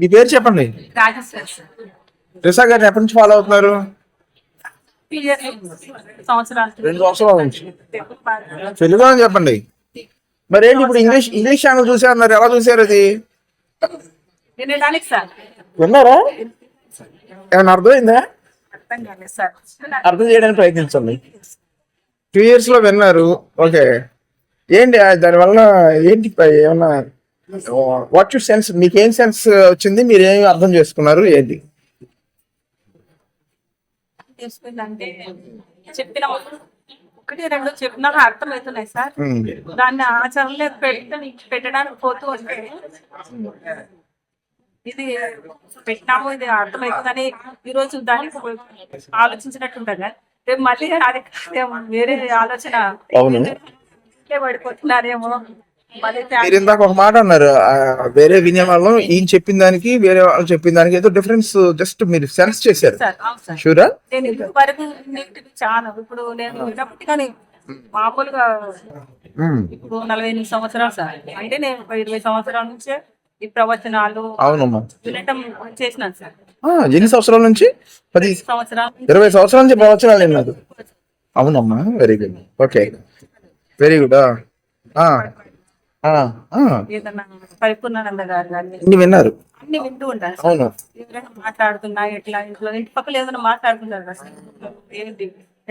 మీ పేరు చెప్పండి. రాజేశ్వరి సార్. రిషా గారిని ఎప్పటి నుంచి ఫాలో అవుతున్నారు? 2 సంవత్సరాలు. 2 సంవత్సరాల నుంచి. తెలుగు అని చెప్పండి. మరి ఏంటి ఇప్పుడు ఇంగ్లీష్ ఛానల్ చూసారన్నారు, ఎలా చూసారు అది? వినడానికి సార్. విన్నారా? ఏమన్నా అర్థమైందా? అర్థం కాలేదు సార్. అర్థం చేయడానికి ప్రయత్నించండి. 2 years లో విన్నారు. ఓకే, ఏంటి దానివల్ల ఏంటి ఏమన్నా వాట్ యు సెన్స్, మీకు ఏం సెన్స్ వచ్చింది, మీరు ఏమి అర్థం చేసుకున్నారు ఏంటి? అంటే చెప్పిన 1-2 చెప్పినాక అర్థమవుతున్నాయి సార్. దాన్ని ఆచరణలో పెట్టడానికి పోతూ ఉంటే ఇది పెట్టినాము, ఇది అర్థమవుతుందని ఈరోజు దాన్ని ఆలోచించినట్టుంటది. రేపు మళ్ళీ అది వేరే ఆలోచన పడిపోతున్నారేమో. మీరు ఇందాక ఒక మాట అన్నారు, వేరే వినే వాళ్ళం ఈయన చెప్పిన దానికి వేరే వాళ్ళు చెప్పిన దానికి ఏదో డిఫరెన్స్ జస్ట్ మీరు సెన్స్ చేశారు. షూరా? నేను ఇంతవరకు చాలా ఇప్పుడు నేను విన్నప్పటి కానీ మామూలుగా ఇప్పుడు 48 సంవత్సరాలు సార్. అంటే నేను 20 సంవత్సరాల నుంచే ఈ ప్రవచనాలు అవునమ్మా వినటం చేసినాను సార్. ఎన్ని సంవత్సరాల నుంచి? 10 సంవత్సరాలు, 20 సంవత్సరాల నుంచి ప్రవచనాలు విన్నారు. అవునమ్మా, very good. Okay, very good. ఏదన్నా పరిపూర్ణానంద గారు అన్ని విన్నారు, అన్ని వింటూ ఉంటాను. అవును. ఎవరైనా మాట్లాడుతున్నా ఎట్లా ఇంట్లో ఇంటి పక్కల ఏదైనా మాట్లాడుతున్నారు కదా ఏంటి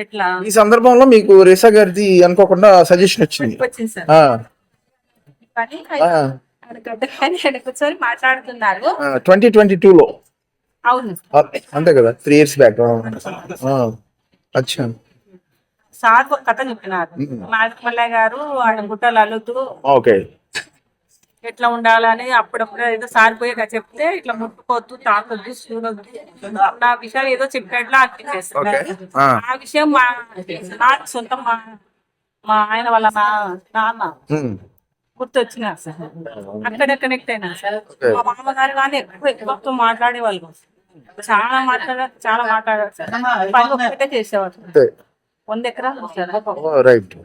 ఎట్లా. ఈ సందర్భంలో మీకు రిషా గారిది అనుకోకుండా సజెషన్ వచ్చింది సార్. కానీ ఆయన కూర్చొని మాట్లాడుతున్నారు 2022లో. అవును అంతే కదా, 3 years బ్యాక్. అచ్చా, సార్ ఒక కథ చెప్పినారు. నాగమల్లయ్య గారు ఆయన గుట్టలు అల్లుతూ ఓకే ఎట్లా ఉండాలని అప్పుడప్పుడు ఏదో సార్ పోయి చెప్తే ఇట్లా ముట్టుకోవద్దు, తాకొద్దు, చూడొద్దు నా విషయాలు ఏదో చెప్పినట్లు అనిపించేస్తుంది. ఆ విషయం నాకు సొంత మా ఆయన వాళ్ళ నాన్న గుర్తొచ్చినారు సార్. అక్కడ కనెక్ట్ అయినా సార్. మా మామగారు కానీ ఎక్కువ మాట్లాడేవాళ్ళు, చాలా మాట్లాడారు సార్. పని ఒక్కటే చేసేవాళ్ళు. 100 ఎకరాలు రైట్.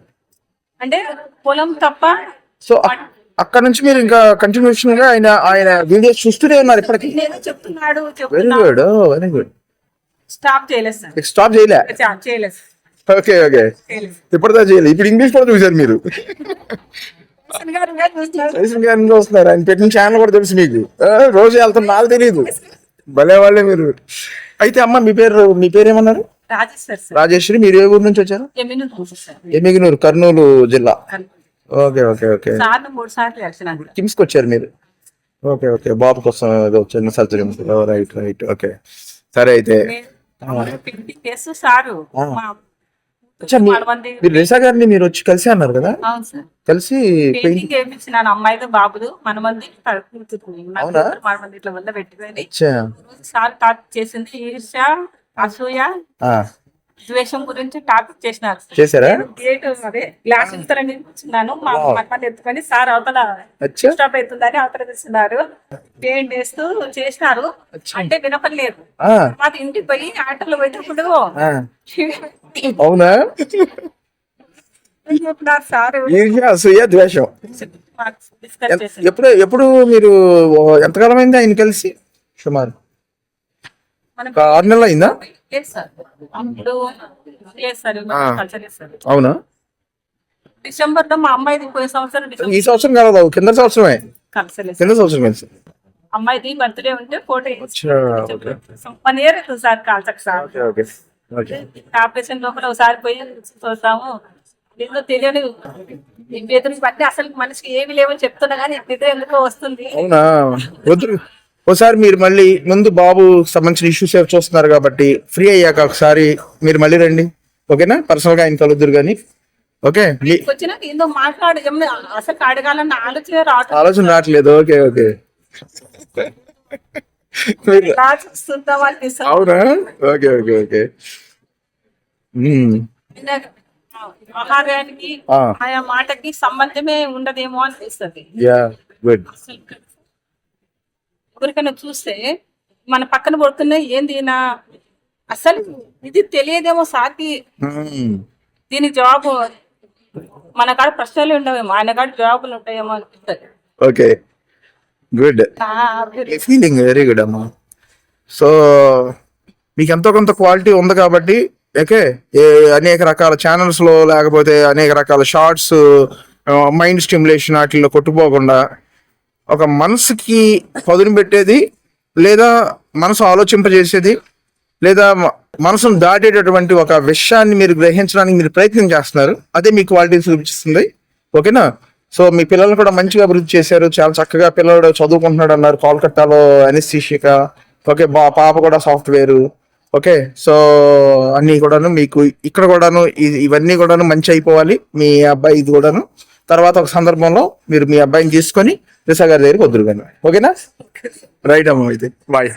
అంటే పొలం తప్ప. సో అక్కడ నుంచి మీరు ఇంకా కంటిన్యూషన్ గా ఆయన వీడియోస్ చూస్తూనే ఉన్నారు ఇప్పటికి. చెప్తున్నాడు. Very good, very good. Stop చేయలేదు సార్. స్టాప్ చేయలేదు. ఓకే ఓకే, ఇప్పటిదా చేయలేదు. ఇప్పుడు ఇంగ్లీష్ కూడా చూసారు మీరు. వస్తున్నారు, ఆయన పెట్టిన ఛానల్ కూడా తెలుసు మీకు. రోజు వెళ్తాను, నాకు తెలియదు. భలే వాళ్ళే మీరు. అయితే అమ్మ మీ పేరు ఏమన్నారు? రాజేశ్వరి. మీరు ఏ ఊరు నుంచి వచ్చారు? ఎమ్మిగనూరు, కర్నూలు జిల్లా. Okay okay okay. కిమ్స్ కి వచ్చారు మీరు. ఓకే ఓకే, బాబు కోసం ఏదో చిన్న సర్జరీ. Right right, okay. సరే అయితే మీరు రిషా గారిని మీరు వచ్చి కలిసి అన్నారు కదా, కలిసి అమ్మాయితో బాబుదు మనమంది ఇట్లా వల్ల పెట్టుకొని సార్ టాక్ చేసింది. ఈర్ష్య, అసూయ, ద్వేషం గురించి టాపిక్ చేశారా? అదే గ్లాస్ ఇస్తారని కూర్చున్నాను. మా మనమని ఎత్తుకొని సార్ అవతల స్టాప్ అవుతుందని అవతల తెస్తున్నారు. పెయింట్ వేస్తూ చేసినారు. అంటే వినపడలేదు. మాకు ఇంటికి పోయి ఆటలు పోయినప్పుడు అవునా చెప్పినారు సార్. అసూయ, ద్వేషం. ఎప్పుడు మీరు ఎంతకాలం అయింది ఆయన కలిసి? సుమారు 6 నెలలు అయిందా? అవునా? డిసెంబర్ లో మా అమ్మాయిది పోయే సంవత్సరం. ఈ సంవత్సరం కాదు, కింద సంవత్సరమే. కింద సంవత్సరం కలిసి అమ్మాయిది బర్త్డే ఉంటే ఫోటో 1 year అవుతుంది సార్. కాల్చక సార్ ఆపరేషన్ లోపల ఒకసారి పోయి చూస్తాము. ఏదో తెలియని బట్టి అసలు మనిషికి ఏమి లేవని చెప్తున్నా కానీ నిద్ర ఎందుకో వస్తుంది. అవునా? వద్దు, ఒకసారి మీరు మళ్ళీ ముందు బాబు సంబంధించిన ఇష్యూస్ చూస్తున్నారు కాబట్టి ఫ్రీ అయ్యాక ఒకసారి మీరు మళ్ళీ రండి, ఓకేనా? పర్సనల్ గా ఆయన కలుద్దురు కానీ. ఓకే, ఏదో మాట్లాడు అసలు అడగాలన్న ఆలోచన రావట్లేదు. ఓకే ఓకే, అవునా? Okay okay okay. ఆహారానికి ఆయా మాటకి సంబంధమే ఉండదేమో అనిపిస్తుంది. ఎవరికైనా చూస్తే మన పక్కన పడుతున్నాయి ఏంది నా అసలు ఇది తెలియదేమో సార్కి. దీనికి జవాబు మన కాడ ప్రశ్నలు ఉండవేమో, ఆయన కాడ జవాబులు ఉంటాయేమో అనిపిస్తుంది. Okay, good feeling very good అమ్మా. సో మీకు ఎంతో కొంత క్వాలిటీ ఉంది కాబట్టి ఓకే, అనేక రకాల ఛానల్స్ లో లేకపోతే అనేక రకాల షార్ట్స్ మైండ్ స్టిమ్యులేషన్ వాటిల్లో కొట్టుపోకుండా ఒక మనసుకి పదును పెట్టేది, లేదా మనసు ఆలోచింపజేసేది, లేదా మనసును దాటేటటువంటి ఒక విషయాన్ని మీరు గ్రహించడానికి మీరు ప్రయత్నం చేస్తున్నారు. అదే మీ క్వాలిటీ చూపిస్తుంది. ఓకేనా? సో మీ పిల్లల్ని కూడా మంచిగా అభివృద్ధి చేశారు. చాలా చక్కగా పిల్లడు చదువుకుంటున్నాడు అన్నారు కోల్కతాలో అనెస్థీషియా. ఓకే, పాప కూడా సాఫ్ట్వేర్. ఓకే, సో అన్ని కూడాను మీకు ఇక్కడ కూడాను ఇవన్నీ కూడాను మంచి అయిపోవాలి. మీ అబ్బాయి ఇది కూడాను తర్వాత ఒక సందర్భంలో మీరు మీ అబ్బాయిని తీసుకొని రిషా గారి దగ్గరికి వద్దురు కానీ. ఓకేనా? రైట్ అమ్మ, అయితే బాయ్.